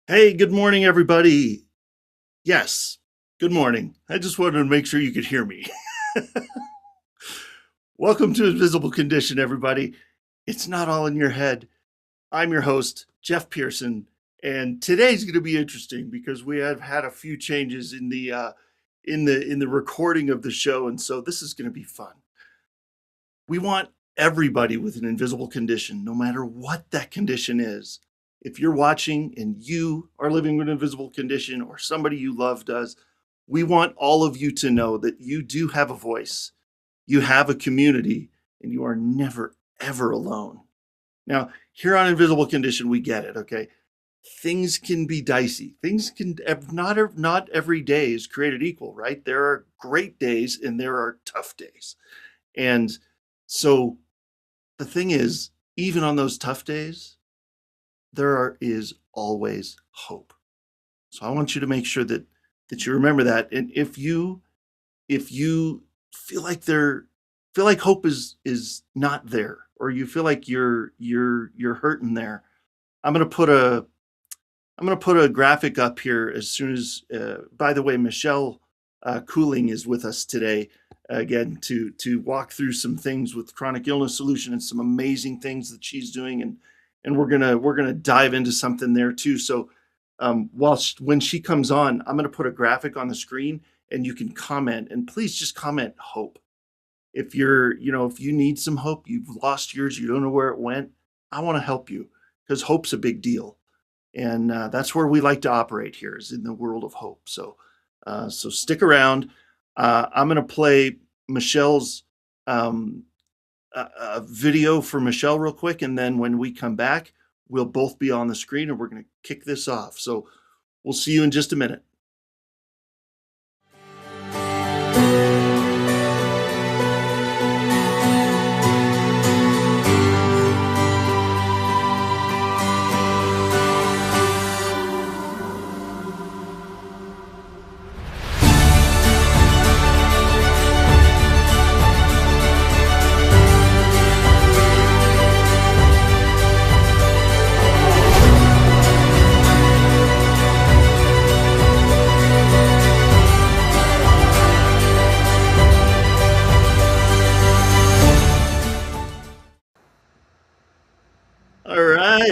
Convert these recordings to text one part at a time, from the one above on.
Hey, good morning, everybody. Yes, good morning. I just wanted to make sure you could hear me. Welcome to Invisible Condition, everybody. It's not all in your head. I'm your host, Jeff Pearson, and today's going to be interesting because we have had a few changes in the recording of the show, and so this is going to be fun. We want everybody with an invisible condition, no matter what that condition is. If you're watching and you are living with an invisible condition or somebody you love does, we want all of you to know that you do have a voice, you have a community, and you are never, ever alone. Now, here on Invisible Condition, we get it, okay? Things can be dicey. Things can, not every day is created equal, right? There are great days and there are tough days. And so the thing is, even on those tough days, there is always hope. So I want you to make sure that you remember that. And if you feel like hope is not there, or you feel like you're hurting there, I'm gonna put a graphic up here as soon as. By the way, Michelle Cooling is with us today again to walk through some things with Chronic Illness Solution and some amazing things that she's doing, and we're gonna dive into something there too. So when she comes on, I'm gonna put a graphic on the screen and you can comment, and please just comment hope. If if you need some hope, you've lost yours, you don't know where it went, I want to help you because hope's a big deal. And that's where we like to operate here, is in the world of hope. So stick around. I'm gonna play Michelle's a video for Michelle real quick, and then when we come back, we'll both be on the screen and we're going to kick this off. So we'll see you in just a minute.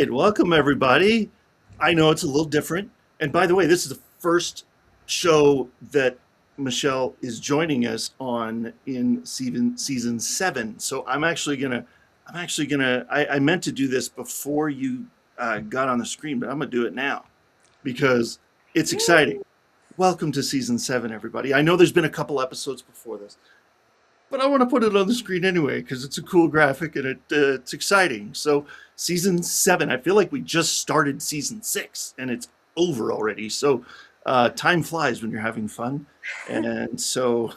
Welcome, everybody. I know it's a little different. And by the way, this is the first show that Michelle is joining us on in season 7. So I meant to do this before you got on the screen, but I'm gonna do it now because it's exciting. Welcome to season 7, everybody. I know there's been a couple episodes before this, but I want to put it on the screen anyway because it's a cool graphic and it's exciting. So season 7, I feel like we just started season 6 and it's over already. So time flies when you're having fun. And so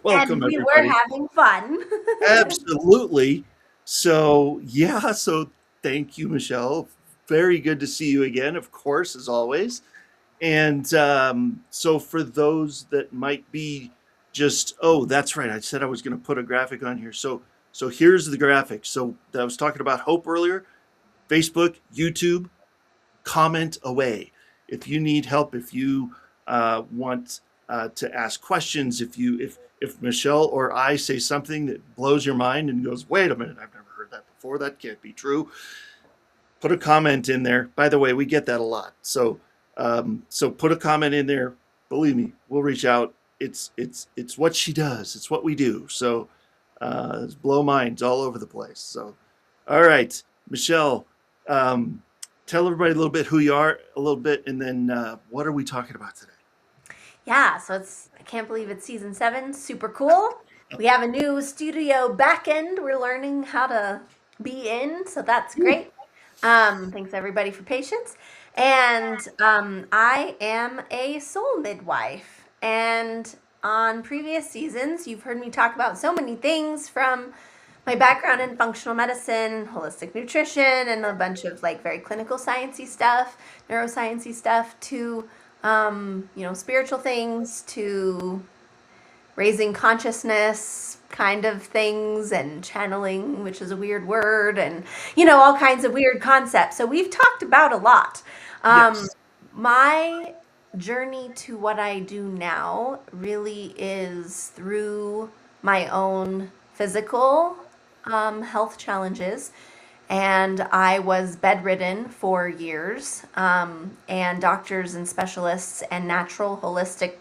welcome, and we everybody. were having fun. Absolutely. So yeah, so thank you, Michelle. Very good to see you again, of course, as always. And so for those that might be just, oh, that's right, I said I was going to put a graphic on here. So here's the graphic. So I was talking about hope earlier. Facebook, YouTube, comment away. If you need help, if you want to ask questions, if Michelle or I say something that blows your mind and goes, wait a minute, I've never heard that before, that can't be true, put a comment in there. By the way, we get that a lot. So put a comment in there. Believe me, we'll reach out. it's what she does. It's what we do. So it's blow minds all over the place. So, all right, Michelle, um, tell everybody a little bit who you are, a little bit, and then what are we talking about today? Yeah, so I can't believe it's season 7. Super cool. We have a new studio back end we're learning how to be in, so that's Woo. great. Thanks everybody for patience. And I am a soul midwife. And on previous seasons, you've heard me talk about so many things from my background in functional medicine, holistic nutrition, and a bunch of like very clinical sciencey stuff, neurosciencey stuff, to spiritual things, to raising consciousness kind of things, and channeling, which is a weird word, and all kinds of weird concepts. So we've talked about a lot. Um, Yes. my journey to what I do now really is through my own physical health challenges. And I was bedridden for years, and doctors and specialists and natural holistic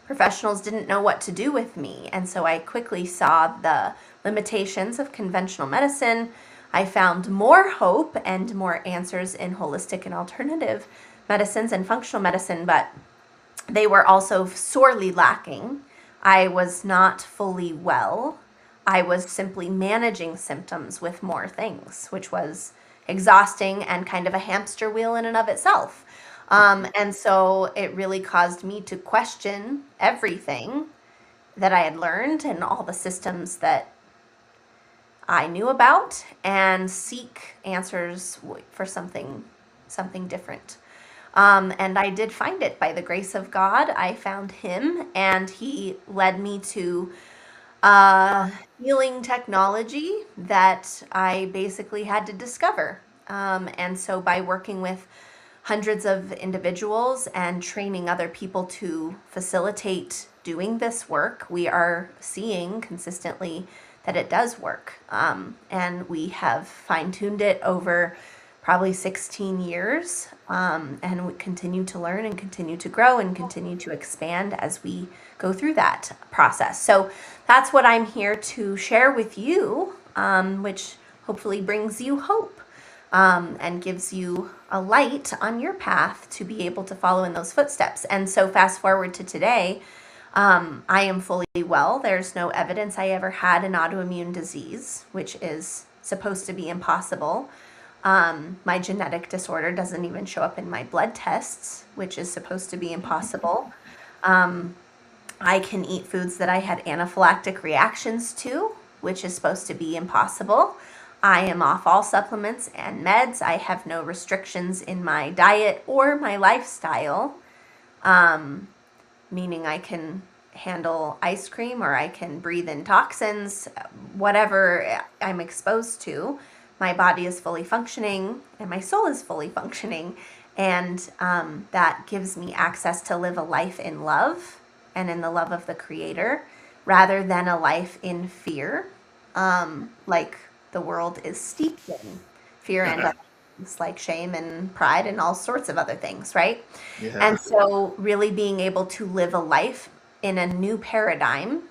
professionals didn't know what to do with me. And so I quickly saw the limitations of conventional medicine. I found more hope and more answers in holistic and alternative medicines and functional medicine, but they were also sorely lacking. I was not fully well. I was simply managing symptoms with more things, which was exhausting and kind of a hamster wheel in and of itself. And so it really caused me to question everything that I had learned and all the systems that I knew about, and seek answers for something different. And I did find it by the grace of God. I found him, and he led me to healing technology that I basically had to discover. And so by working with hundreds of individuals and training other people to facilitate doing this work, we are seeing consistently that it does work. And we have fine tuned it over probably 16 years. And we continue to learn and continue to grow and continue to expand as we go through that process. So that's what I'm here to share with you, which hopefully brings you hope, and gives you a light on your path to be able to follow in those footsteps. And so fast forward to today, I am fully well. There's no evidence I ever had an autoimmune disease, which is supposed to be impossible. My genetic disorder doesn't even show up in my blood tests, which is supposed to be impossible. I can eat foods that I had anaphylactic reactions to, which is supposed to be impossible. I am off all supplements and meds. I have no restrictions in my diet or my lifestyle, meaning I can handle ice cream or I can breathe in toxins, whatever I'm exposed to. My body is fully functioning and my soul is fully functioning. And that gives me access to live a life in love and in the love of the Creator, rather than a life in fear, like the world is steeped in fear and other things like shame and pride and all sorts of other things, right? Yeah. And so really being able to live a life in a new paradigm,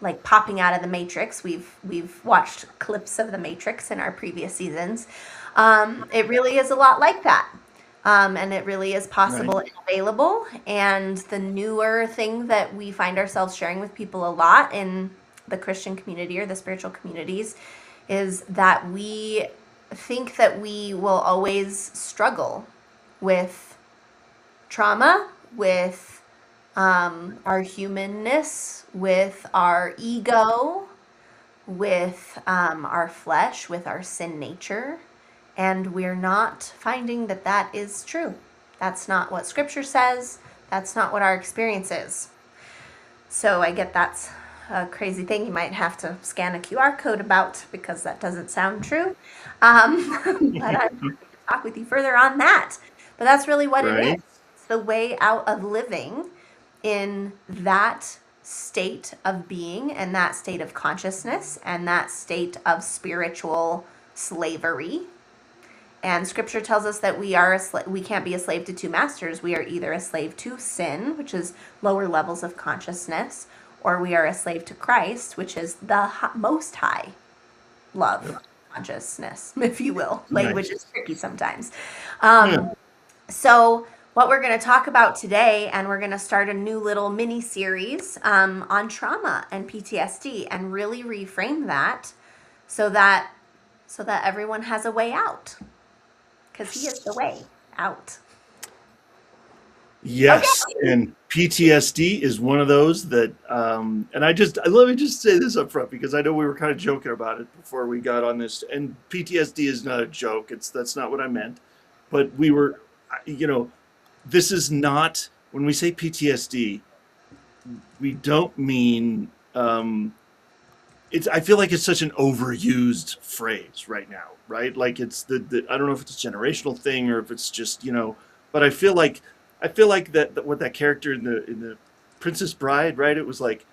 like popping out of the Matrix. We've watched clips of the Matrix in our previous seasons. It really is a lot like that. And it really is Right. possible and available. And the newer thing that we find ourselves sharing with people a lot in the Christian community or the spiritual communities is that we think that we will always struggle with trauma, with our humanness, with our ego, with our flesh, with our sin nature. And we're not finding that that is true. That's not what Scripture says. That's not what our experience is. So I get that's a crazy thing you might have to scan a QR code about, because that doesn't sound true. But I'm happy to talk with you further on that. But that's really what it is. Right. It's the way out of living in that state of being and that state of consciousness and that state of spiritual slavery, And scripture tells us that we can't be a slave to two masters. We are either a slave to sin, which is lower levels of consciousness, or we are a slave to Christ, which is the most high love Yep. consciousness, if you will. Language Nice. is tricky sometimes. Yeah. So what we're going to talk about today, and we're going to start a new little mini series on trauma and PTSD, and really reframe that so that everyone has a way out, because he is the way out. Yes, Okay. and PTSD is one of those that, and let me just say this up front because I know we were kind of joking about it before we got on this. And PTSD is not a joke. That's not what I meant. But we were, you know, this is not when we say PTSD, we don't mean. I feel like it's such an overused phrase right now, right? Like it's the I don't know if it's a generational thing or if it's just, but I feel like that what that character in the Princess Bride, right? It was like,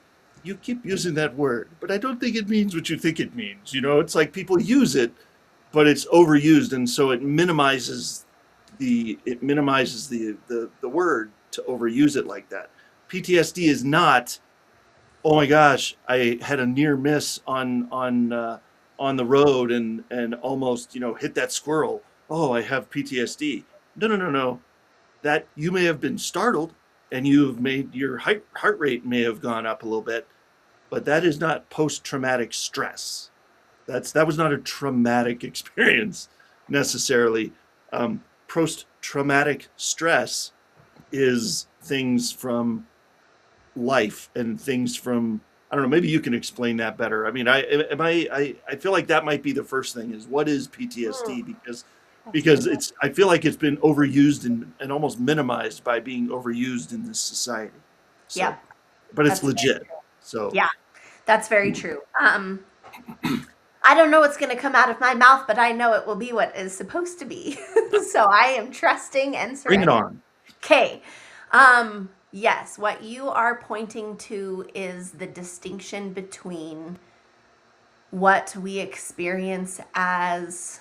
you keep using that word, but I don't think it means what you think it means. It's like people use it, but it's overused, and so it minimizes the word to overuse it like that. PTSD is not, oh my gosh, I had a near miss on the road and almost hit that squirrel. Oh, I have PTSD. No, no, no, no. That you may have been startled and you've made your heart rate may have gone up a little bit, but that is not post traumatic stress. That was not a traumatic experience necessarily. Post traumatic stress is things from life and things from, I don't know, maybe you can explain that better. I mean, I feel like that might be the first thing, is what is PTSD? because That's a good because one. I feel like it's been overused and almost minimized by being overused in this society. So, Yep, but it's that's very legit. true. So, Yeah, that's very true. I don't know what's going to come out of my mouth, but I know it will be what is supposed to be. So I am trusting and bring it surrendering. on. Okay. Yes, what you are pointing to is the distinction between what we experience as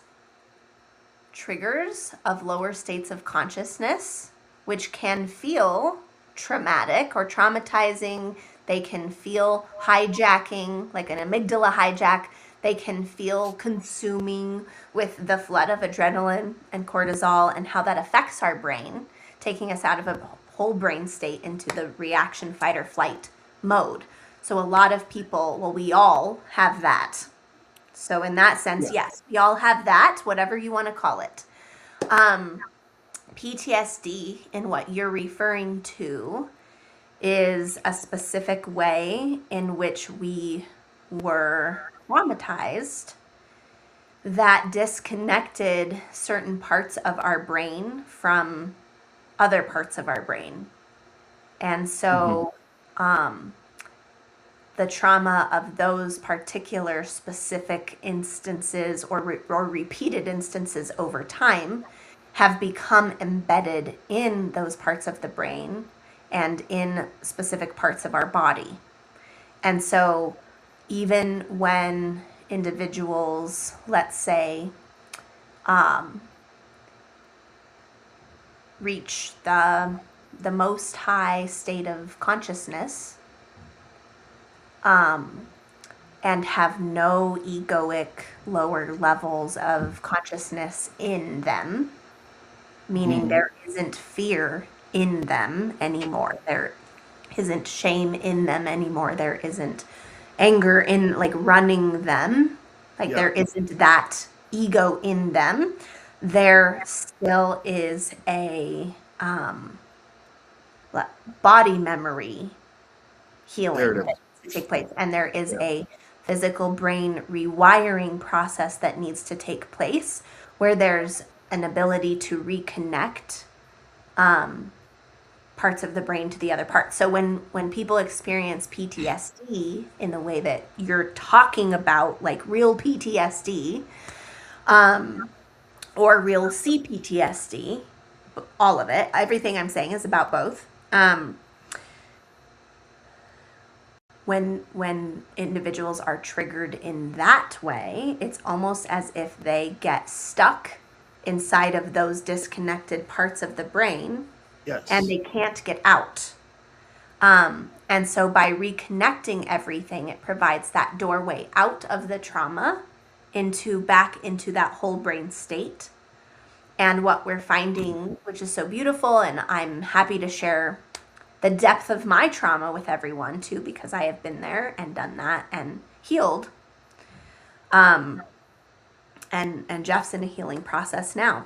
triggers of lower states of consciousness, which can feel traumatic or traumatizing. They can feel hijacking, like an amygdala hijack. They can feel consuming with the flood of adrenaline and cortisol, and how that affects our brain, taking us out of a whole brain state into the reaction, fight, or flight mode. So, a lot of people, well, we all have that. So in that sense, Yeah. yes, we all have that, whatever you want to call it. Um, PTSD, in what you're referring to, is a specific way in which we were traumatized that disconnected certain parts of our brain from other parts of our brain. And Hmm. so um, the trauma of those particular specific instances, or repeated instances over time, have become embedded in those parts of the brain and in specific parts of our body. And so, even when individuals, let's say, um, reach the most high state of consciousness, um, and have no egoic lower levels of consciousness in them, meaning Hmm. there isn't fear in them anymore. There isn't shame in them anymore. There isn't anger in, like, running them. Like, Yeah. there isn't that ego in them. There still is a body memory There healing it that is. needs to take place, and there is Yeah. a physical brain rewiring process that needs to take place, where there's an ability to reconnect um, parts of the brain to the other parts. So when people experience PTSD in the way that you're talking about, like real PTSD, um, or real CPTSD, all of it, everything I'm saying is about both. When individuals are triggered in that way, it's almost as if they get stuck inside of those disconnected parts of the brain, and Yes. they can't get out. And so by reconnecting everything, it provides that doorway out of the trauma into back into that whole brain state. And what we're finding, which is so beautiful, and I'm happy to share the depth of my trauma with everyone too, because I have been there and done that and healed. Um, and Jeff's in a healing process now.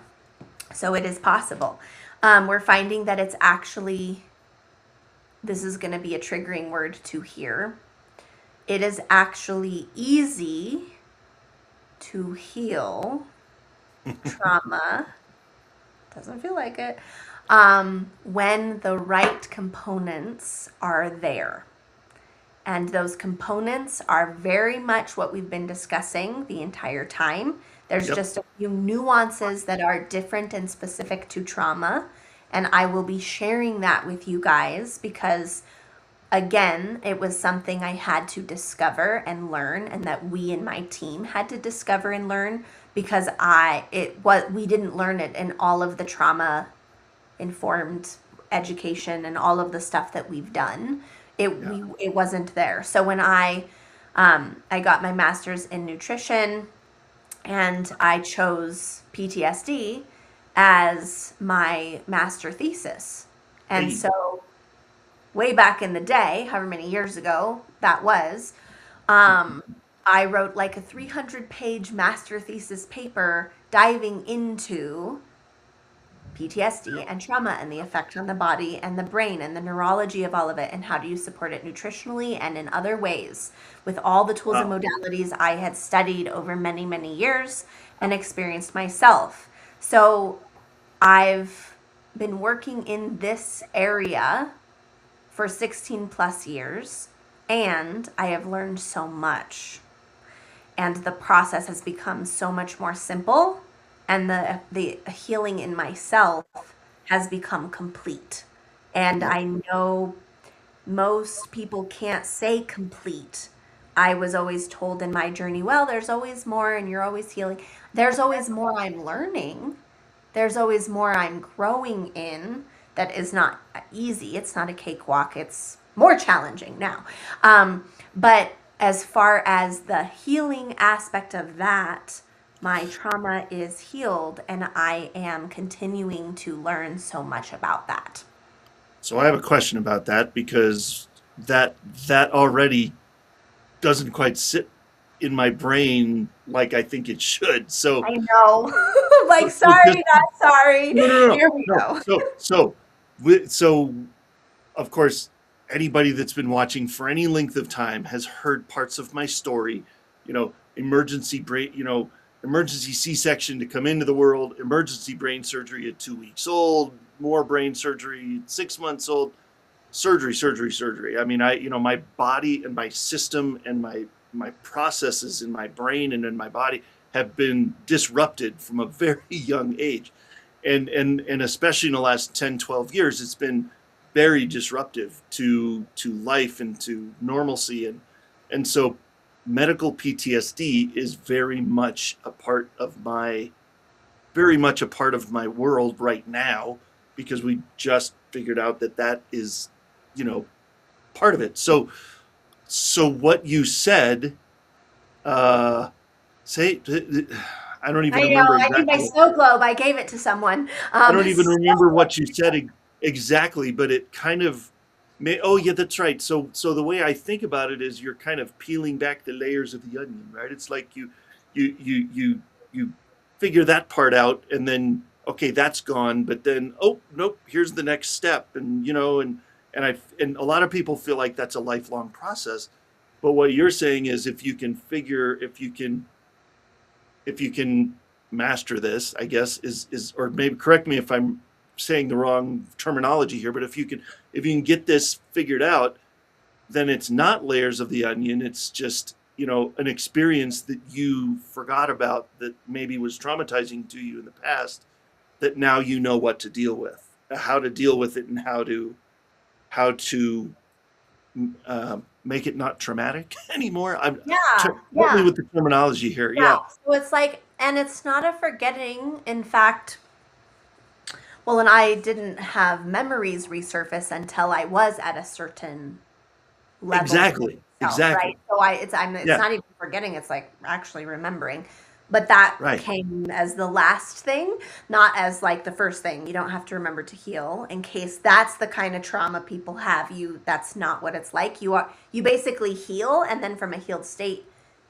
So it is possible. We're finding that it's actually, this is going to be a triggering word to hear. It is actually easy to heal trauma. Doesn't feel like it. When the right components are there. And those components are very much what we've been discussing the entire time. There's Yep. just a few nuances that are different and specific to trauma. And I will be sharing that with you guys because, again, it was something I had to discover and learn, and that we in my team had to discover and learn because we didn't learn it in all of the trauma informed education and all of the stuff that we've done. Yeah. It wasn't there. So when I got my master's in nutrition, and I chose PTSD as my master thesis. And Hey. so way back in the day, however many years ago that was, um, I wrote like a 300-page master thesis paper diving into PTSD and trauma and the effect on the body and the brain and the neurology of all of it, and how do you support it nutritionally and in other ways with all the tools and Wow. modalities I had studied over many, many years and experienced myself. So I've been working in this area for 16 plus years, and I have learned so much. And the process has become so much more simple, and the healing in myself has become complete. And Yep. I know most people can't say complete. I was always told in my journey, well, there's always more and you're always healing. There's always more I'm learning. There's always more I'm growing in that is not easy. It's not a cakewalk. It's more challenging now. But as far as the healing aspect of that, my trauma is healed, and I am continuing to learn so much about that. So I have a question about that because that that already doesn't quite sit in my brain like I think it should. So, I know. so, Like, so just sorry, not sorry. no, no, no, Here we no. go. So of course, anybody that's been watching for any length of time has heard parts of my story. Emergency brain. Emergency C-section to come into the world. Emergency brain surgery at 2 weeks old. More brain surgery at 6 months old. Surgery, surgery, surgery. I mean, my body and my system and my processes in my brain and in my body have been disrupted from a very young age. And especially in the last 10, 12 years, it's been very disruptive to life and to normalcy. And so medical PTSD is very much a part of my world right now, because we just figured out that is, you know, part of it. So what you said, uh, say, I don't even I know. remember I need my exactly. snow globe. I gave it to someone. I don't even remember Snow what you said exactly, but it kind of oh yeah, that's right. So the way I think about it is you're kind of peeling back the layers of the onion, right? It's like you figure that part out, and then okay, that's gone, but then oh nope, here's the next step. And a lot of people feel like that's a lifelong process. But what you're saying is if you can master this, I guess is or maybe correct me if I'm saying the wrong terminology here, but if you can get this figured out, then it's not layers of the onion. It's just, an experience that you forgot about, that maybe was traumatizing to you in the past, that now you know what to deal with, how to deal with it, and how to make it not traumatic anymore. Yeah, Help me yeah, with the terminology here. yeah. Yeah. So it's like, And it's not a forgetting. In fact, well, and I didn't have memories resurface until I was at a certain level Exactly. myself, Exactly. right? So it's Yeah. not even forgetting, it's like actually remembering. But that Right. came as the last thing, not as like the first thing. You don't have to remember to heal in case that's the kind of trauma people have. That's not what it's like. You basically heal, and then from a healed state,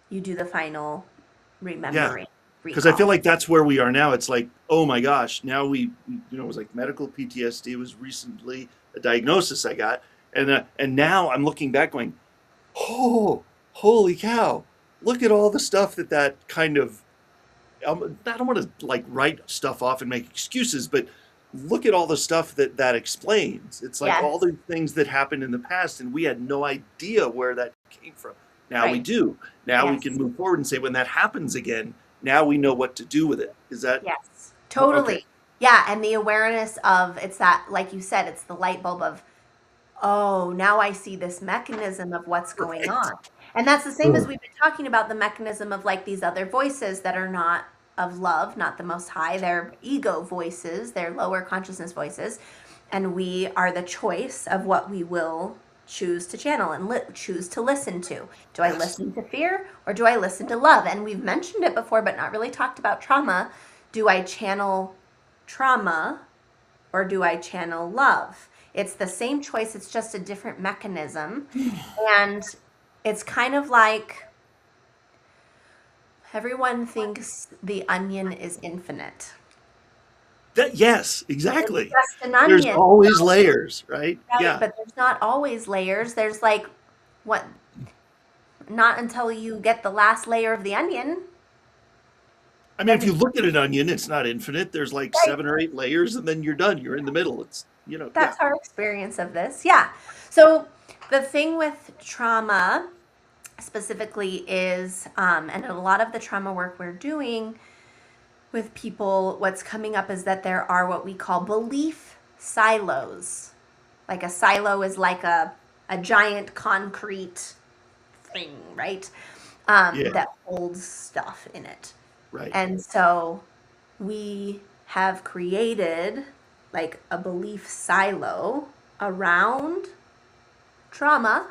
you do the final Yeah. remembering, Because I feel recall. like that's where we are now. It's like, oh my gosh, now it was like medical PTSD was recently a diagnosis I got, and now I'm looking back, going, oh, holy cow! Look at all the stuff that kind of. I don't want to like write stuff off and make excuses, but look at all the stuff that explains. It's like all Yes, the things that happened in the past, and we had no idea where that came from. Now we right. do. Now we can Yes. move forward and say, when that happens again, now we know what to do with it. Is that Yes, okay? totally. Yeah, and the awareness of it's that, like you said, it's the light bulb of, oh, now I see this mechanism of what's going Right. on. And that's the same as Ugh. we've been talking about the mechanism of like these other voices that are not of love, not the most high. They're ego voices, they're lower consciousness voices. And we are the choice of what we will choose to channel and choose to listen to. Do I Yes. listen to fear or do I listen to love? And we've mentioned it before, but not really talked about trauma. Do I channel trauma or do I channel love? It's the same choice, it's just a different mechanism. And it's kind of like everyone thinks the onion is infinite. Yes, It's exactly. just an There's onion, always layers, right? right? Yeah. But there's not always layers. There's like, what, not until you get the last layer of the onion, I mean, then if you look at an onion, it's not infinite. There's like right, 7 or 8 layers, and then you're done. You're in the middle. Yeah. that's our experience of this. Yeah. So the thing with trauma specifically is, and a lot of the trauma work we're doing with people, what's coming up is that there are what we call belief silos. Like a silo is like a giant concrete thing, right? Yeah. That holds stuff in it. Right. And so we have created like a belief silo around trauma,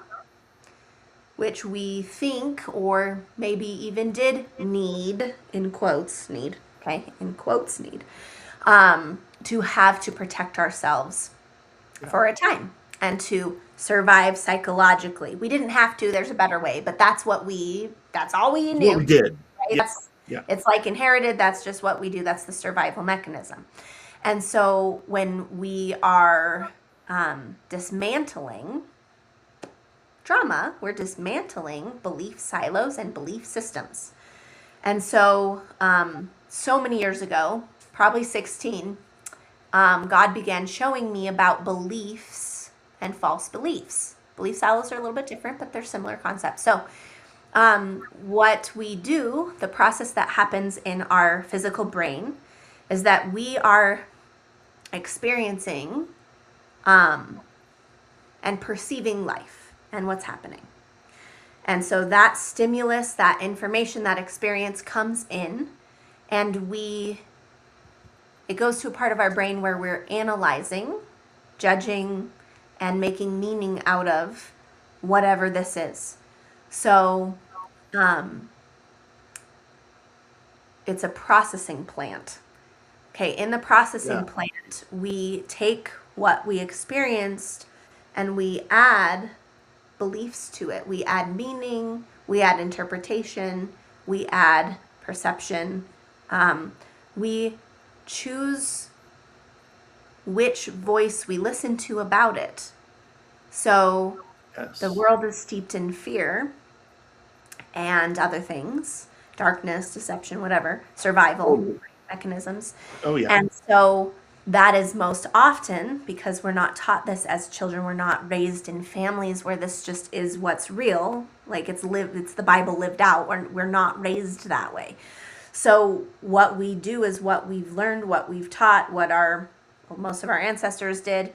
which we think or maybe even did need, in quotes, need, okay, in quotes, need, to have to protect ourselves Yeah. for a time and to survive psychologically. We didn't have to, there's a better way, but that's all we It's what knew, we did. right? Yeah. Yeah. It's like inherited, that's just what we do, that's the survival mechanism. And so when we are dismantling trauma, we're dismantling belief silos and belief systems. And so, so many years ago, probably 16, God began showing me about beliefs and false beliefs. Belief silos are a little bit different, but they're similar concepts. So, what we do, the process that happens in our physical brain, is that we are experiencing and perceiving life and what's happening. And so that stimulus, that information, that experience comes in, and it goes to a part of our brain where we're analyzing, judging, and making meaning out of whatever this is. So it's a processing plant. Okay, in the processing Yeah. plant, we take what we experienced and we add beliefs to it. We add meaning, we add interpretation, we add perception. We choose which voice we listen to about it. So the Yes. world is steeped in fear and other things, darkness, deception, whatever, survival Totally. mechanisms. Oh yeah. And so that is most often because we're not taught this as children. We're not raised in families where this just is what's real. Like it's the Bible lived out. We're not raised that way. So what we do is what we've learned, what we've taught, most of our ancestors did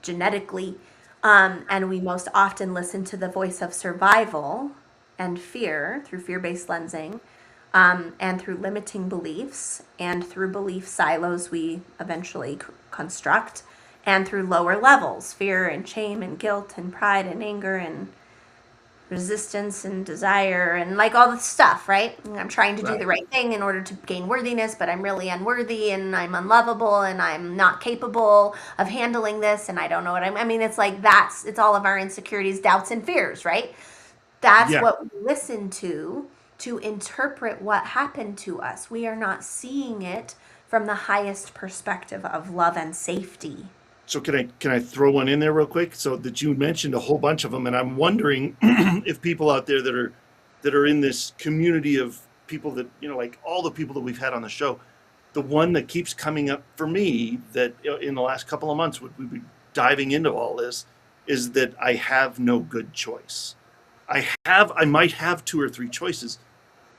genetically. And we most often listen to the voice of survival and fear through fear-based lensing. And through limiting beliefs and through belief silos we eventually construct, and through lower levels, fear and shame and guilt and pride and anger and resistance and desire and like all the stuff, right? I'm trying to do the Right. right thing in order to gain worthiness, but I'm really unworthy and I'm unlovable and I'm not capable of handling this and I don't know what I mean, it's like it's all of our insecurities, doubts, and fears, right? That's Yeah. what we listen to interpret what happened to us. We are not seeing it from the highest perspective of love and safety. So can I throw one in there real quick? So that you mentioned a whole bunch of them, and I'm wondering if people out there that are in this community of people that, like all the people that we've had on the show, the one that keeps coming up for me that in the last couple of months we've been diving into all this is that I have no good choice. I might have two or three choices,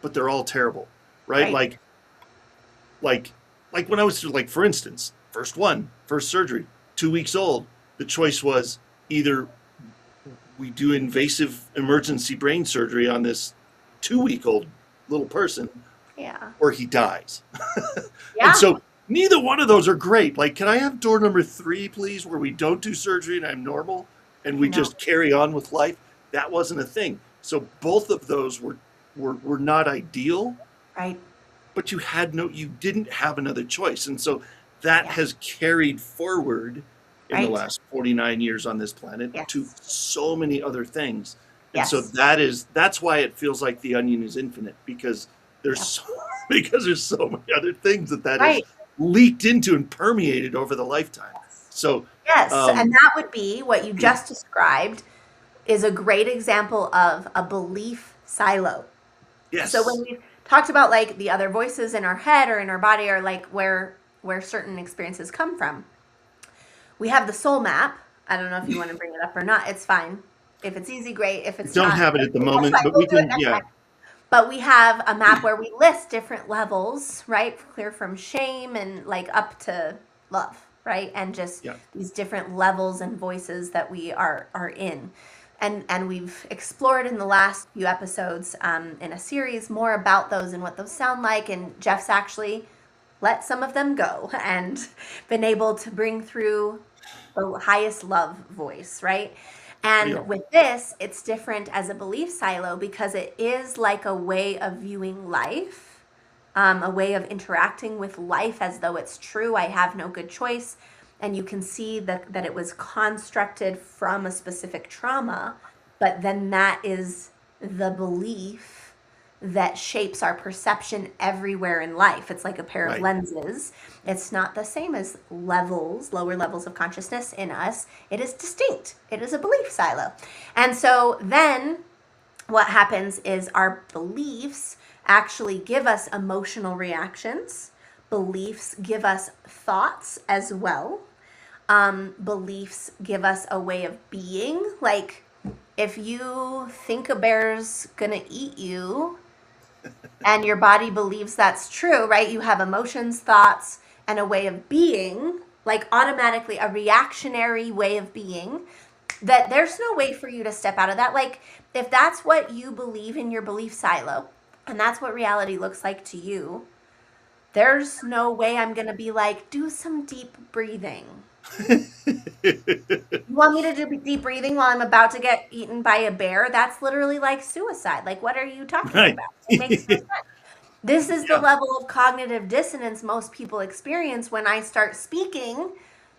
but they're all terrible, right? Right. Like like when I was like, for instance, first surgery, 2 weeks old, the choice was either we do invasive emergency brain surgery on this 2 week old little person Yeah. or he dies. And Yeah. so neither one of those are great. Like, can I have door number 3, please, where we don't do surgery and I'm normal and we No. just carry on with life? That wasn't a thing. So both of those were not ideal, Right. but you didn't have another choice. And so that Yeah. has carried forward in the Right. last 49 years on this planet to Yes. so many other things. And so Yes. that's why it feels like the onion is infinite, because there's Yep. so because there's so many other things that has Right. leaked into and permeated over the lifetime. So Yes. And um that would be what you just described is a great example of a belief silo. So when yes. we talked about like the other voices in our head or in our body, or like where certain experiences come from, we have the soul map. I don't know if you want to bring it up or not. It's fine. If it's easy, great. If it's Don't not, have it at the that's moment, fine. but We'll we do it can, next yeah. time. But we have a map where we list different levels, right? Clear from shame and like up to love, right? And just Yeah. these different levels and voices that we are in. And we've explored in the last few episodes in a series more about those and what those sound like. And Jeff's actually let some of them go and been able to bring through the highest love voice, right? And Real. with this, it's different as a belief silo because it is like a way of viewing life, a way of interacting with life as though it's true. I have no good choice. And you can see that it was constructed from a specific trauma, but then that is the belief that shapes our perception everywhere in life. It's like a pair of Right. lenses. It's not the same as lower levels of consciousness in us. It is distinct. It is a belief silo. And so then what happens is our beliefs actually give us emotional reactions. Beliefs give us thoughts as well. Beliefs give us a way of being. Like, if you think a bear's gonna eat you, and your body believes that's true, right? You have emotions, thoughts, and a way of being, like automatically a reactionary way of being, that there's no way for you to step out of that. Like, if that's what you believe in your belief silo, and that's what reality looks like to you, there's no way I'm going to be like, do some deep breathing. You want me to do deep breathing while I'm about to get eaten by a bear? That's literally like suicide. Like, what are you talking Right. about? It makes no sense. This is the Yeah. level of cognitive dissonance most people experience when I start speaking,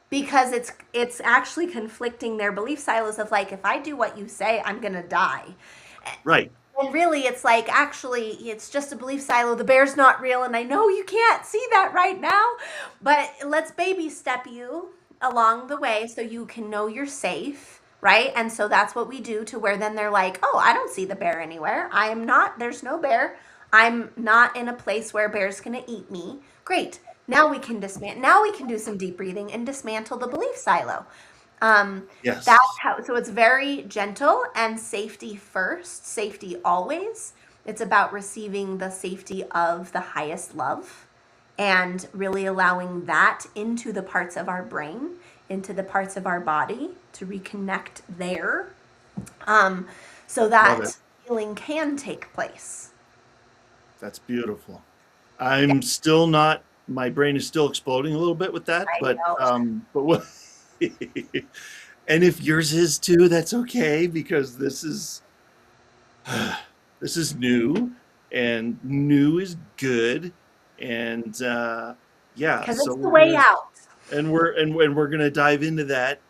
because it's actually conflicting their belief silos of like, if I do what you say, I'm going to die. Right. And really it's like, actually it's just a belief silo. The bear's not real, and I know you can't see that right now, but let's baby step you along the way so you can know you're safe, right? And so that's what we do, to where then they're like, oh, I don't see the bear anywhere. I am not, there's no bear. I'm not in a place where a bear's going to eat me. Great. Now we can now we can do some deep breathing and dismantle the belief silo. Um, that's Yes. how, so it's very gentle and safety first, safety always. It's about receiving the safety of the highest love and really allowing that into the parts of our brain, into the parts of our body, to reconnect there, um, so Love it. that healing can take place. That's beautiful. Yeah, I'm still not. My brain is still exploding a little bit with that, I know. but what? And if yours is too, that's okay because this is this is new, and new is good, and yeah. Because So it's the we're way gonna out. and we're gonna dive into that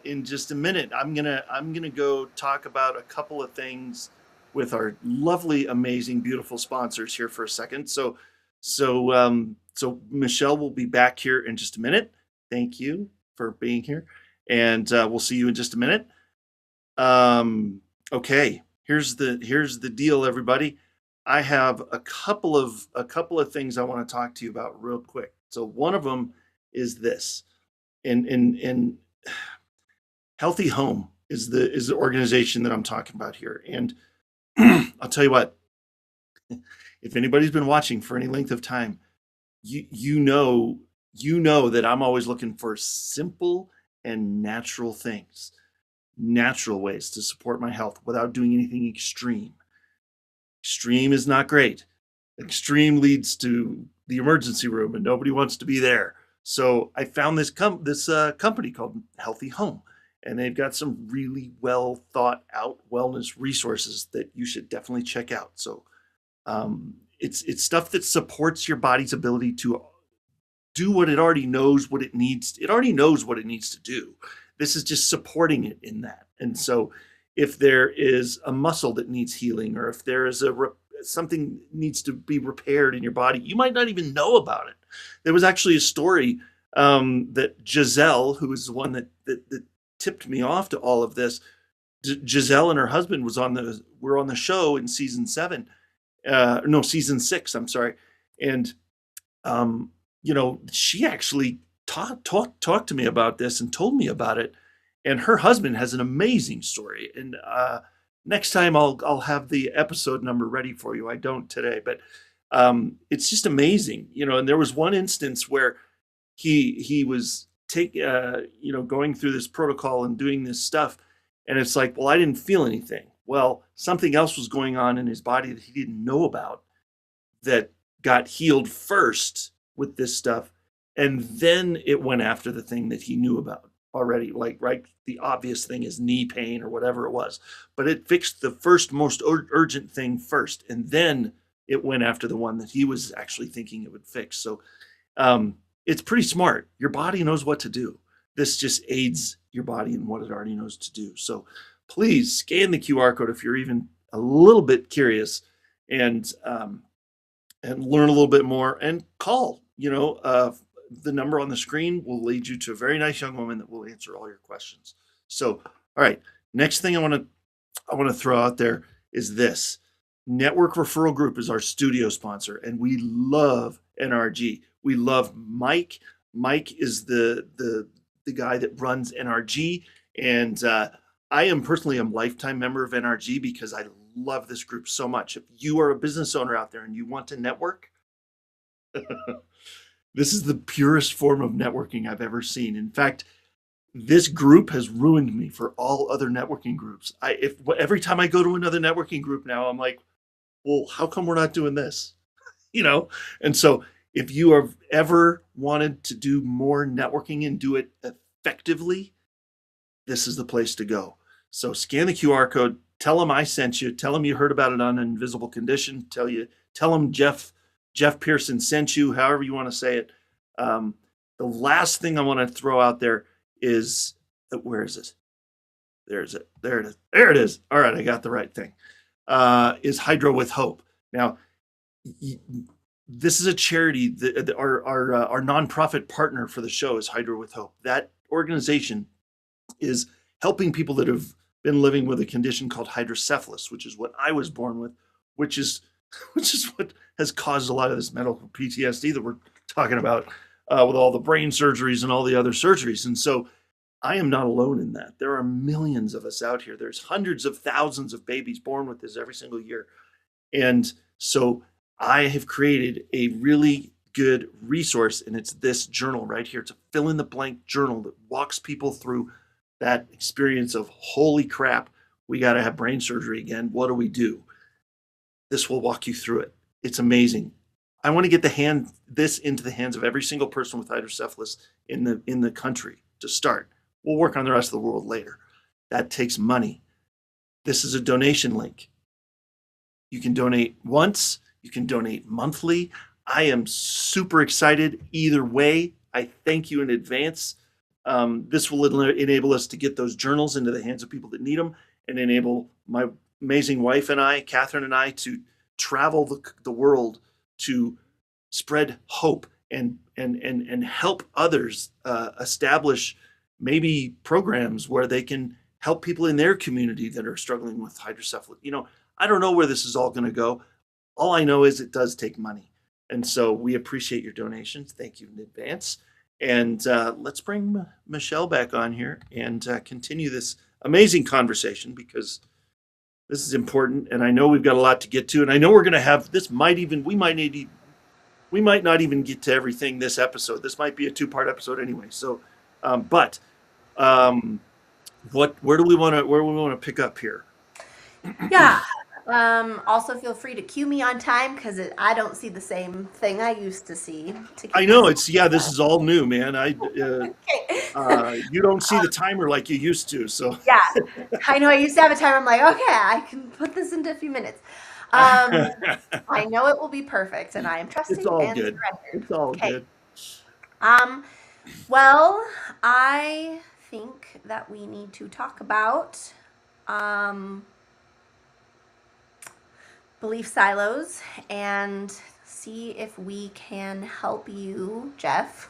in just a minute. I'm gonna go talk about a couple of things with our lovely, amazing, beautiful sponsors here for a second. So Michelle will be back here in just a minute. Thank you for being here, and we'll see you in just a minute. Okay, here's the deal, everybody. I have a couple of things I want to talk to you about real quick. So one of them is this. In Healthy Home is the organization that I'm talking about here. And I'll tell you what, if anybody's been watching for any length of time, you know that I'm always looking for simple and natural things, natural ways to support my health without doing anything extreme. Extreme is not great. Extreme leads to the emergency room, and nobody wants to be there. So I found this company called Healthy Home, and they've got some really well thought out wellness resources that you should definitely check out. So it's stuff that supports your body's ability to do what it already knows what it needs. It already knows what it needs to do. This is just supporting it in that. And so if there is a muscle that needs healing, or if there is something needs to be repaired in your body, you might not even know about it. There was actually a story that Giselle, who was the one that tipped me off to all of this. Giselle and her husband were on the show in season 7, no, season 6. I'm sorry, and um, she actually talked to me about this and told me about it. And her husband has an amazing story. And next time I'll have the episode number ready for you. I don't today, but it's just amazing, And there was one instance where he was going through this protocol and doing this stuff, and it's like, well, I didn't feel anything. Well, something else was going on in his body that he didn't know about, that got healed first with this stuff, and then it went after the thing that he knew about already. Like, right, the obvious thing is knee pain or whatever it was, but it fixed the first most urgent thing first, and then it went after the one that he was actually thinking it would fix. So it's pretty smart. Your body knows what to do. This just aids your body in what it already knows to do. So please scan the QR code if you're even a little bit curious, and learn a little bit more, and call. The number on the screen will lead you to a very nice young woman that will answer all your questions. So, all right, next thing I want to throw out there is this. Network Referral Group is our studio sponsor, and we love NRG. We love Mike. Mike is the guy that runs NRG, and I am personally a lifetime member of NRG because I love this group so much. If you are a business owner out there and you want to network, this is the purest form of networking I've ever seen. In fact, this group has ruined me for all other networking groups. If every time I go to another networking group now, I'm like, well, how come we're not doing this? You know? And so if you have ever wanted to do more networking and do it effectively, this is the place to go. So scan the QR code, tell them I sent you, tell them you heard about it on Invisible Condition, tell them Jeff Pearson sent you, however you want to say it. The last thing I want to throw out there is, where is it? There it is. There it is. All right, I got the right thing. Is Hydro with Hope. Now, this is a charity that our nonprofit partner for the show is Hydro with Hope. That organization is helping people that have been living with a condition called hydrocephalus, which is what I was born with, which is what has caused a lot of this medical PTSD that we're talking about, with all the brain surgeries and all the other surgeries. And so I am not alone in that. There are millions of us out here. There's hundreds of thousands of babies born with this every single year. And so I have created a really good resource, and it's this journal right here. It's a fill in the blank journal that walks people through that experience of, holy crap, we got to have brain surgery again. What do we do? This will walk you through it. It's amazing. I want to get this into the hands of every single person with hydrocephalus in the country to start. We'll work on the rest of the world later. That takes money. This is a donation link. You can donate once, you can donate monthly. I am super excited either way. I thank you in advance. This will enable us to get those journals into the hands of people that need them and enable my amazing wife and I, Catherine and I, to travel the world to spread hope and help others establish maybe programs where they can help people in their community that are struggling with hydrocephalus. I don't know where this is all going to go. All I know is it does take money. And so we appreciate your donations. Thank you in advance. And let's bring Michelle back on here and continue this amazing conversation, because this is important. And I know we've got a lot to get to. And I know we're going to have, we might not even get to everything this episode. This might be a 2-part episode anyway. So, where do we want to pick up here? Yeah. Also feel free to cue me on time, because I don't see the same thing I used to see. I know this is all new, man. Okay. You don't see the timer like you used to. So Yeah, I know I used to have a timer. I'm like, okay, I can put this into a few minutes. I know it will be perfect, and I am trusting it's all and good. surrendered. It's all good. Well, I think that we need to talk about belief silos and see if we can help you, Jeff.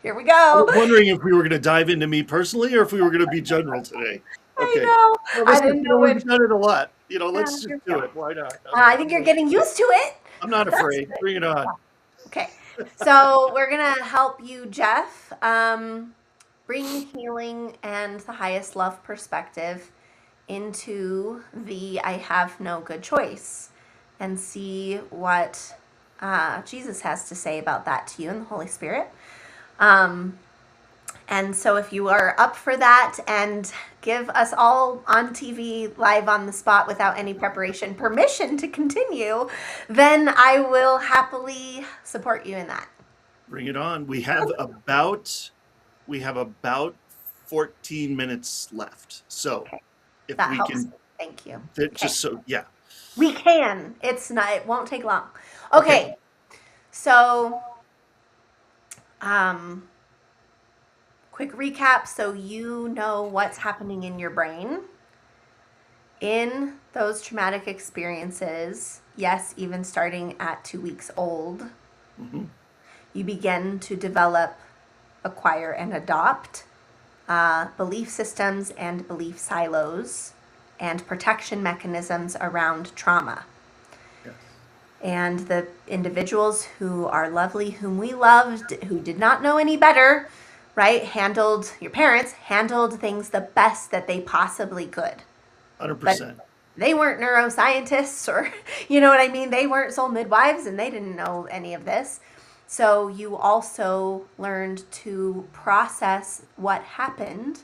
Here we go. I was wondering if we were going to dive into me personally or if we were going to be general today. Okay. I know. Well, I didn't know we've done it a lot. Let's just do it. Why not? I think you're getting used to it. I'm not afraid. Bring it on. Okay. So we're going to help you, Jeff, bring healing and the highest love perspective into the I have no good choice, and see what Jesus has to say about that to you and the Holy Spirit. And so if you are up for that, and give us all on TV live on the spot without any preparation permission to continue, then I will happily support you in that. Bring it on. We have about 14 minutes left. So okay. If that we helps. can Thank you. just so yeah. We can. It won't take long. Okay. So quick recap so you know what's happening in your brain. In those traumatic experiences, yes, even starting at 2 weeks old, you begin to develop, acquire, and adopt belief systems and belief silos and protection mechanisms around trauma. Yes. And the individuals who are lovely, whom we loved, who did not know any better, right, your parents handled things the best that they possibly could. 100%. But they weren't neuroscientists, or, you know what I mean? They weren't soul midwives, and they didn't know any of this. So you also learned to process what happened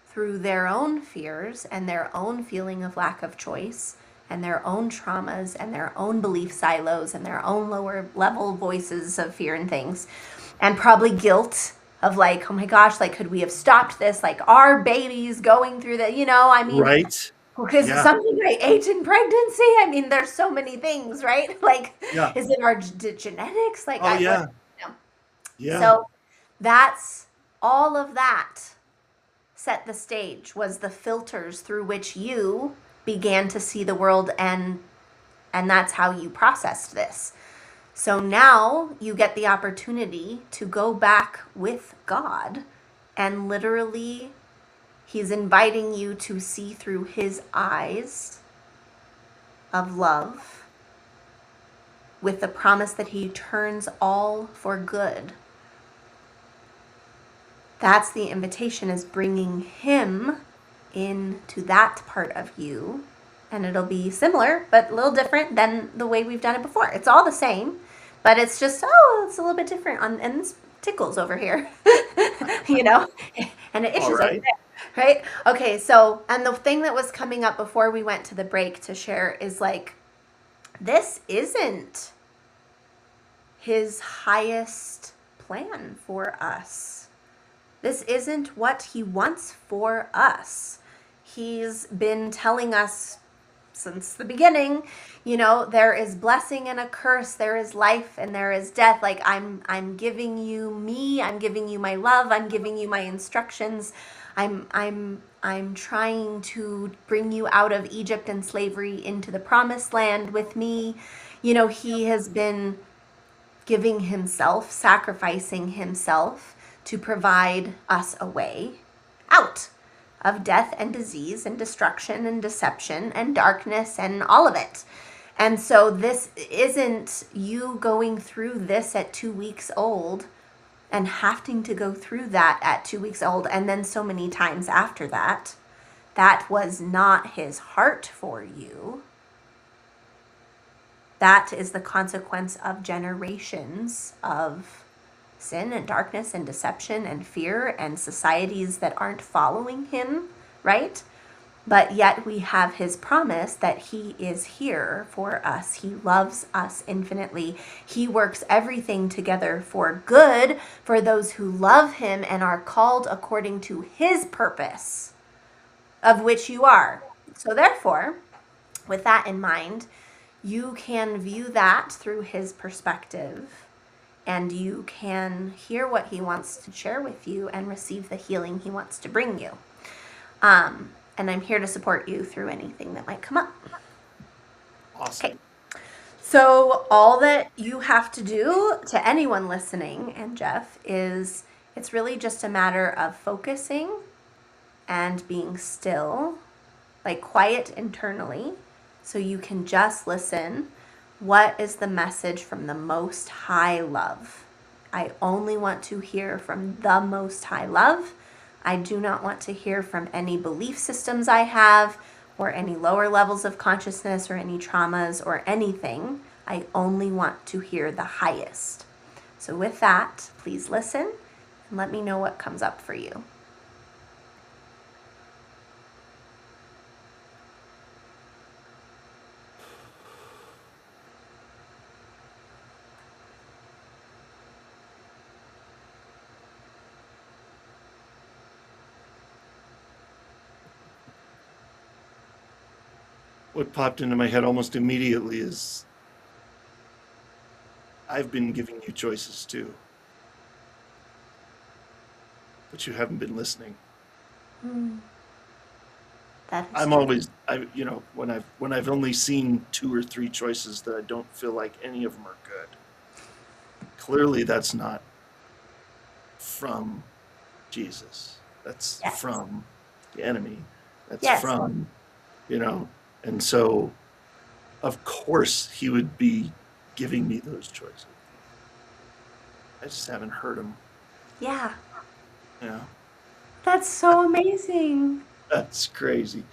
through their own fears and their own feeling of lack of choice and their own traumas and their own belief silos and their own lower level voices of fear and things, and probably guilt of like, oh my gosh, like, could we have stopped this? Like, our baby's going through that, right. Because something I ate in pregnancy. I mean, there's so many things, right? Like, is it our genetics? Like, yeah. So that's all of that set the stage, was the filters through which you began to see the world, and that's how you processed this. So now you get the opportunity to go back with God, and literally He's inviting you to see through His eyes of love, with the promise that He turns all for good. That's the invitation, is bringing Him into that part of you. And it'll be similar, but a little different than the way we've done it before. It's all the same, but it's just, it's a little bit different. And this tickles over here, and it itches over there. Right? Okay, so, and the thing that was coming up before we went to the break to share is like, this isn't his highest plan for us. This isn't what he wants for us. He's been telling us since the beginning, there is blessing and a curse, there is life and there is death. Like I'm giving you me, I'm giving you my love, I'm giving you my instructions. I'm trying to bring you out of Egypt and slavery into the promised land with me. He has been giving himself, sacrificing himself to provide us a way out of death and disease and destruction and deception and darkness and all of it. And so this isn't you going through this at 2 weeks old and having to go through that at 2 weeks old and then so many times after that. That was not his heart for you. That is the consequence of generations of sin and darkness and deception and fear and societies that aren't following him, right? But yet we have his promise that he is here for us. He loves us infinitely. He works everything together for good for those who love him and are called according to his purpose, of which you are. So therefore, with that in mind, you can view that through his perspective, and you can hear what he wants to share with you and receive the healing he wants to bring you. And I'm here to support you through anything that might come up. Awesome. Okay. So all that you have to do, to anyone listening, and Jeff, is it's really just a matter of focusing and being still, like quiet internally, so you can just listen. What is the message from the Most High Love? I only want to hear from the Most High Love. I do not want to hear from any belief systems I have or any lower levels of consciousness or any traumas or anything. I only want to hear the highest. So with that, please listen and let me know what comes up for you. What popped into my head almost immediately is I've been giving you choices too, but you haven't been listening. That is I'm true. always, when I've only seen 2 or 3 choices that I don't feel like any of them are good. Clearly, that's not from Jesus. That's Yes. from the enemy. That's Yes. from, and so of course he would be giving me those choices. I just haven't heard him. Yeah. Yeah, That's so amazing. that's crazy.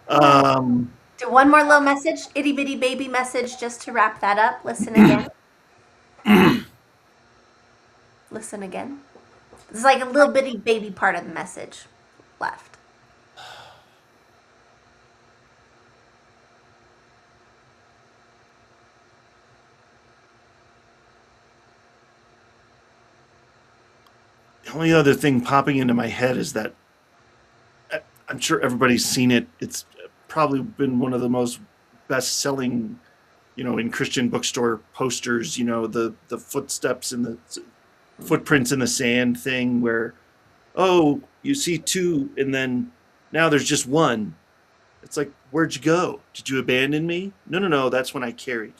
Do one more little message, itty bitty baby message, just to wrap that up. Listen again. Listen again. It's like a little bitty baby part of the message left. The only other thing popping into my head is that I'm sure everybody's seen it. It's probably been one of the most best-selling, in Christian bookstore posters. The footsteps and the footprints in the sand thing, where you see 2, and then now there's just 1. It's like, where'd you go? Did you abandon me? No. That's when I carried,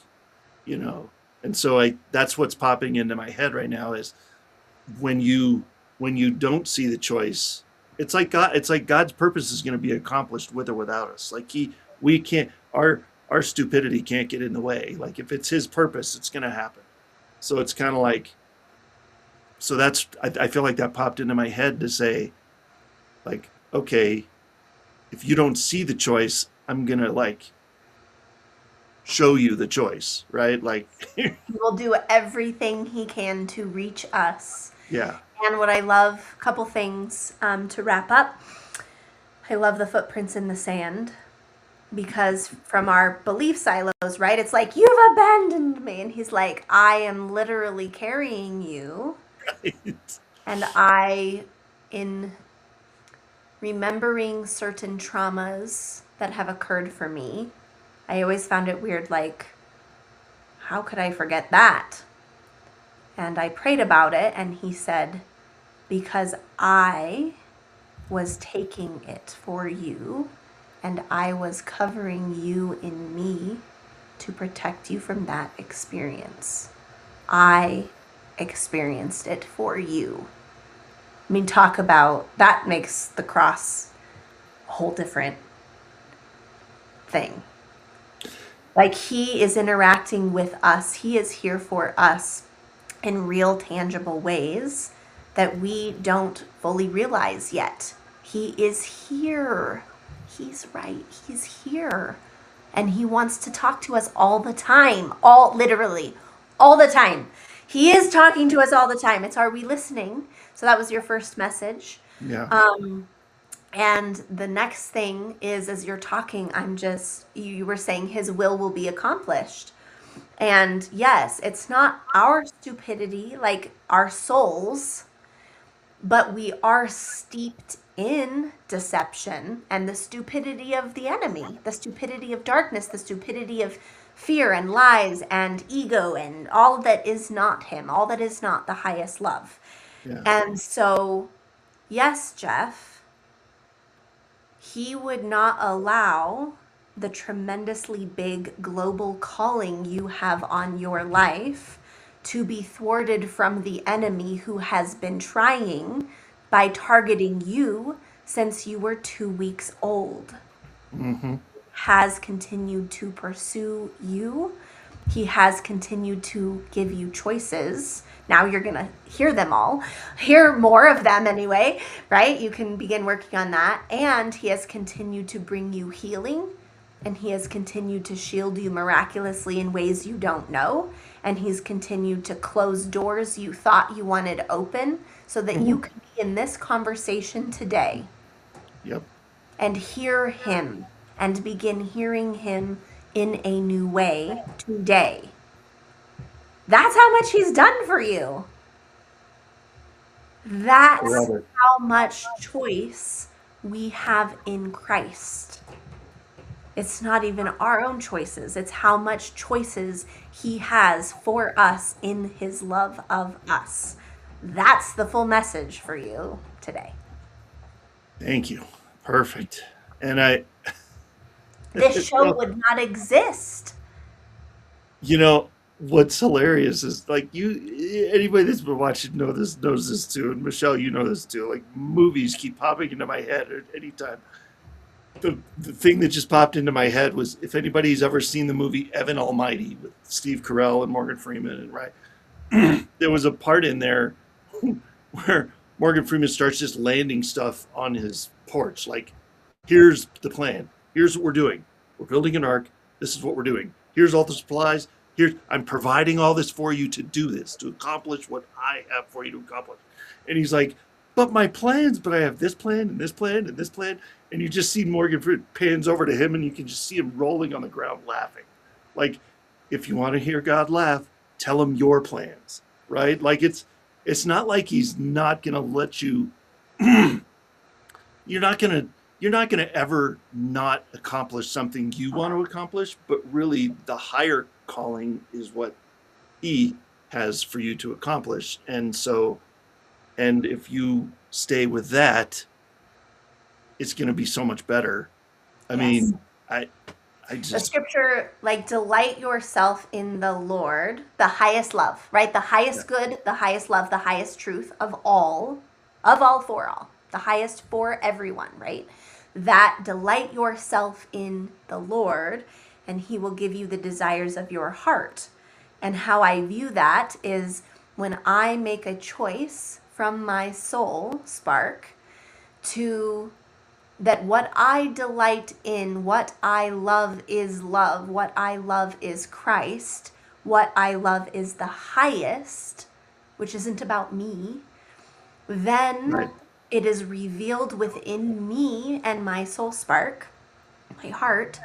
And so that's what's popping into my head right now is when you don't see the choice, it's like God's purpose is going to be accomplished with or without us. Like we can't, our stupidity can't get in the way. Like if it's his purpose, it's going to happen. So it's kind of like, so I feel like that popped into my head to say, like, okay, if you don't see the choice, I'm going to like show you the choice, right? Like He will do everything he can to reach us. yeah. And what I love, a couple things to wrap up. I love the footprints in the sand. because from our belief silos, right? It's like, you've abandoned me. And he's like, I am literally carrying you. And in remembering certain traumas that have occurred for me, I always found it weird, like, how could I forget that? And I prayed about it, and he said, because I was taking it for you, and I was covering you in me to protect you from that experience. I experienced it for you. I mean, talk about that makes the cross a whole different thing. Like, he is interacting with us, he is here for us in real, tangible ways that we don't fully realize yet. He is here. He's right. He's here. And he wants to talk to us all the time. Literally, all the time. He is talking to us all the time. It's, are we listening? So that was your first message. Yeah. And the next thing is, as you're talking, you were saying his will be accomplished. And yes, it's not our stupidity, like our souls, but we are steeped in deception and the stupidity of the enemy, the stupidity of darkness, the stupidity of fear and lies and ego and all that is not him, all that is not the highest love. Yeah. And so, yes, Jeff, he would not allow the tremendously big global calling you have on your life to be thwarted from the enemy who has been trying by targeting you since you were 2 weeks old. Mm-hmm. Has continued to pursue you. He has continued to give you choices. Now you're going to hear more of them anyway, right? You can begin working on that. And he has continued to bring you healing, and he has continued to shield you miraculously in ways you don't know. And he's continued to close doors you thought you wanted open so that you could be in this conversation today. Yep. And hear him and begin hearing him in a new way today. That's how much he's done for you. That's how much choice we have in Christ. It's not even our own choices. It's how much choices he has for us in his love of us. That's the full message for you today. Thank you. Perfect. And This show would not exist. What's hilarious is like anybody that's been watching knows this too. And Michelle, you know this too. Like movies keep popping into my head at any time. The thing that just popped into my head was if anybody's ever seen the movie Evan Almighty with Steve Carell and Morgan Freeman, and right, there was a part in there where Morgan Freeman starts just landing stuff on his porch. Like, here's the plan. Here's what we're doing. We're building an ark. This is what we're doing. Here's all the supplies. I'm providing all this for you to do this, to accomplish what I have for you to accomplish. And he's like, but my plans, but I have this plan and this plan and this plan. And you just see Morgan Freeman pans over to him and you can just see him rolling on the ground laughing. Like, if you want to hear God laugh, tell him your plans, right? Like it's not like he's not going to let you you're not going to ever not accomplish something you want to accomplish, but really the higher calling is what he has for you to accomplish. And if you stay with that, it's going to be so much better. I mean, I just, the scripture, like, delight yourself in the Lord, the highest love, right? The highest good, the highest love, the highest truth of all, for all, the highest for everyone, right? That delight yourself in the Lord, and he will give you the desires of your heart. And how I view that is when I make a choice from my soul spark to that what I delight in, what I love is love, what I love is Christ, what I love is the highest, which isn't about me, then it is revealed within me and my soul spark, my heart,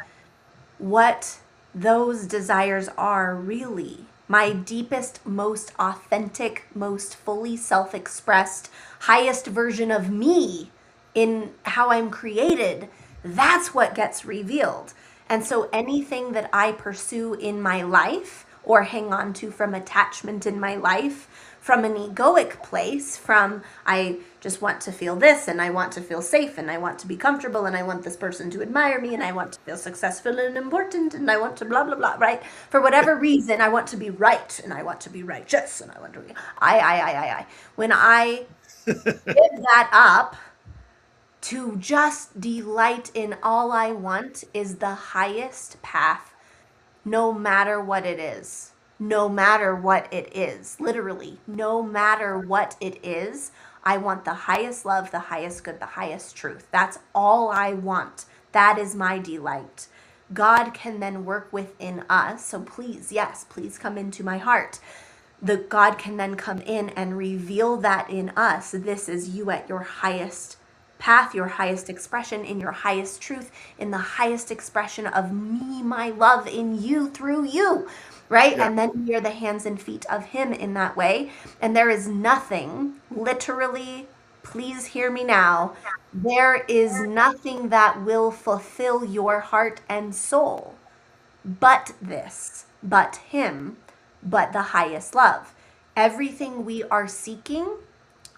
what those desires are really. My deepest, most authentic, most fully self expressed, highest version of me in how I'm created, that's what gets revealed. And so anything that I pursue in my life or hang on to from attachment in my life, from an egoic place, from I just want to feel this and I want to feel safe and I want to be comfortable and I want this person to admire me and I want to feel successful and important and I want to blah blah blah, right? For whatever reason, I want to be right and I want to be righteous and I want to be I. When I give that up to just delight in all I want is the highest path, no matter what it is. No matter what it is, literally, no matter what it is, I want the highest love, the highest good, the highest truth. That's all I want. That is my delight. God can then work within us. So please, yes, please come into my heart. The God can then come in and reveal that in us. This is you at your highest path, your highest expression, in your highest truth, in the highest expression of me, my love in you, through you, right? Yeah. And then we are the hands and feet of Him in that way. And there is nothing, literally, please hear me now, there is nothing that will fulfill your heart and soul but this, but Him, but the highest love. Everything we are seeking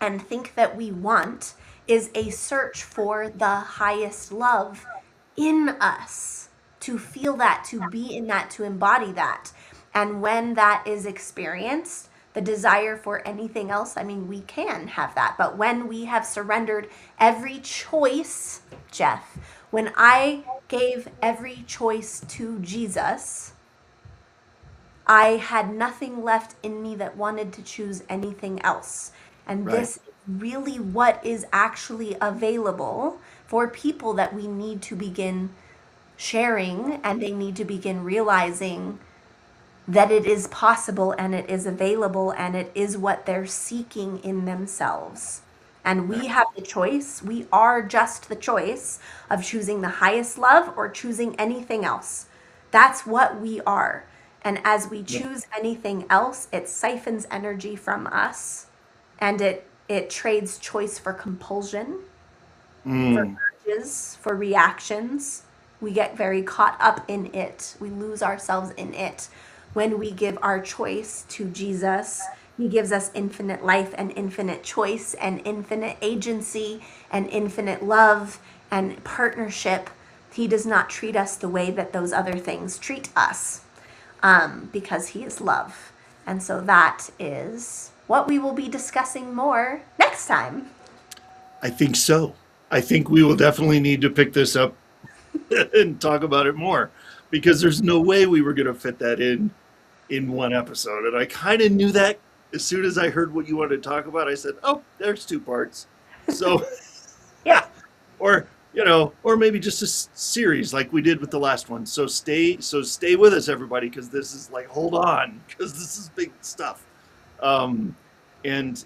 and think that we want is a search for the highest love in us, to feel that, to be in that, to embody that. And when that is experienced, the desire for anything else, I mean, we can have that. But when we have surrendered every choice, Jeff, when I gave every choice to Jesus, I had nothing left in me that wanted to choose anything else. And Right. this is really what is actually available for people that we need to begin sharing, and they need to begin realizing that it is possible and it is available and it is what they're seeking in themselves. And we Right. have the choice. We are just the choice of choosing the highest love or choosing anything else. That's what we are. And as we Yeah. choose anything else, it siphons energy from us and it trades choice for compulsion, for Mm. urges, for reactions. We get very caught up in it. We lose ourselves in it. When we give our choice to Jesus, He gives us infinite life and infinite choice and infinite agency and infinite love and partnership. He does not treat us the way that those other things treat us, because He is love. And so that is what we will be discussing more next time. I think so. I think we will definitely need to pick this up and talk about it more because there's no way we were going to fit that in one episode. And I kind of knew that as soon as I heard what you wanted to talk about. I said, "Oh, there's two parts." So, Yep. or or maybe just a series like we did with the last one. So stay with us, everybody, because this is like hold on, because this is big stuff. Um, and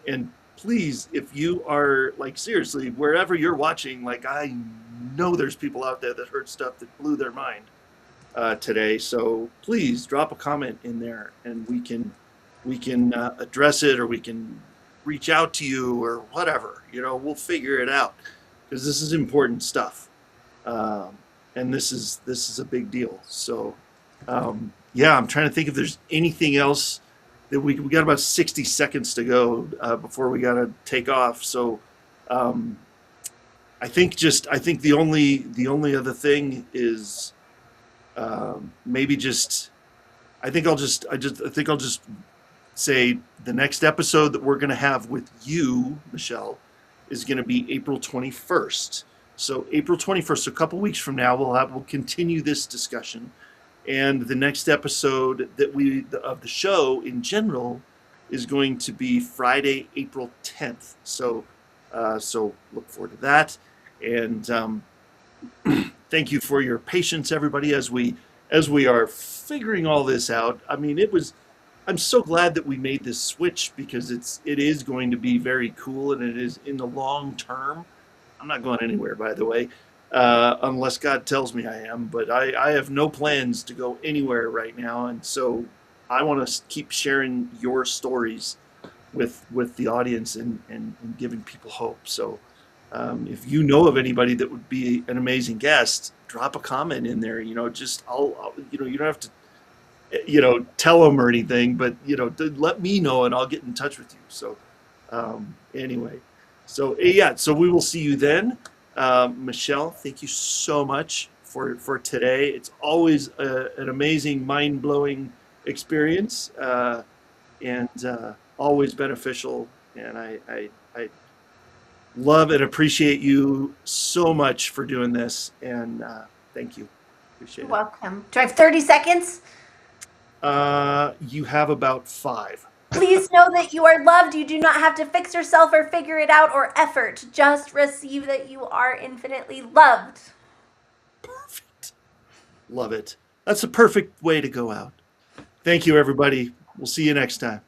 please, if you are like seriously wherever you're watching, like I know there's people out there that heard stuff that blew their mind today. So please drop a comment in there, and we can address it, or we can reach out to you, or whatever. We'll figure it out because this is important stuff, um, and this is a big deal. So yeah, I'm trying to think if there's anything else that we got about 60 seconds to go before we got to take off. So um, I think the only other thing is maybe just I think I'll just say the next episode that we're going to have with you, Michelle, is going to be April 21st. So April 21st, a couple weeks from now, we'll continue this discussion, and the next episode that we of the show in general is going to be Friday, April 10th. So look forward to that, and thank you for your patience, everybody, as we are figuring all this out. I mean, I'm so glad that we made this switch because it is going to be very cool, and it is in the long term. I'm not going anywhere, by the way. unless God tells me I am. But I have no plans to go anywhere right now, and so I want to keep sharing your stories with the audience and giving people hope. So if you know of anybody that would be an amazing guest, drop a comment in there. Just you don't have to tell them or anything, but let me know and I'll get in touch with you. So anyway, so yeah, so we will see you then. Michelle, thank you so much for today. It's always an amazing, mind blowing experience, and always beneficial. And I love and appreciate you so much for doing this. And thank you. You're Appreciate it. welcome. Do I have 30 seconds? You have about 5. Please know that you are loved. You do not have to fix yourself or figure it out or effort. Just receive that you are infinitely loved. Perfect. Love it. That's a perfect way to go out. Thank you, everybody. We'll see you next time.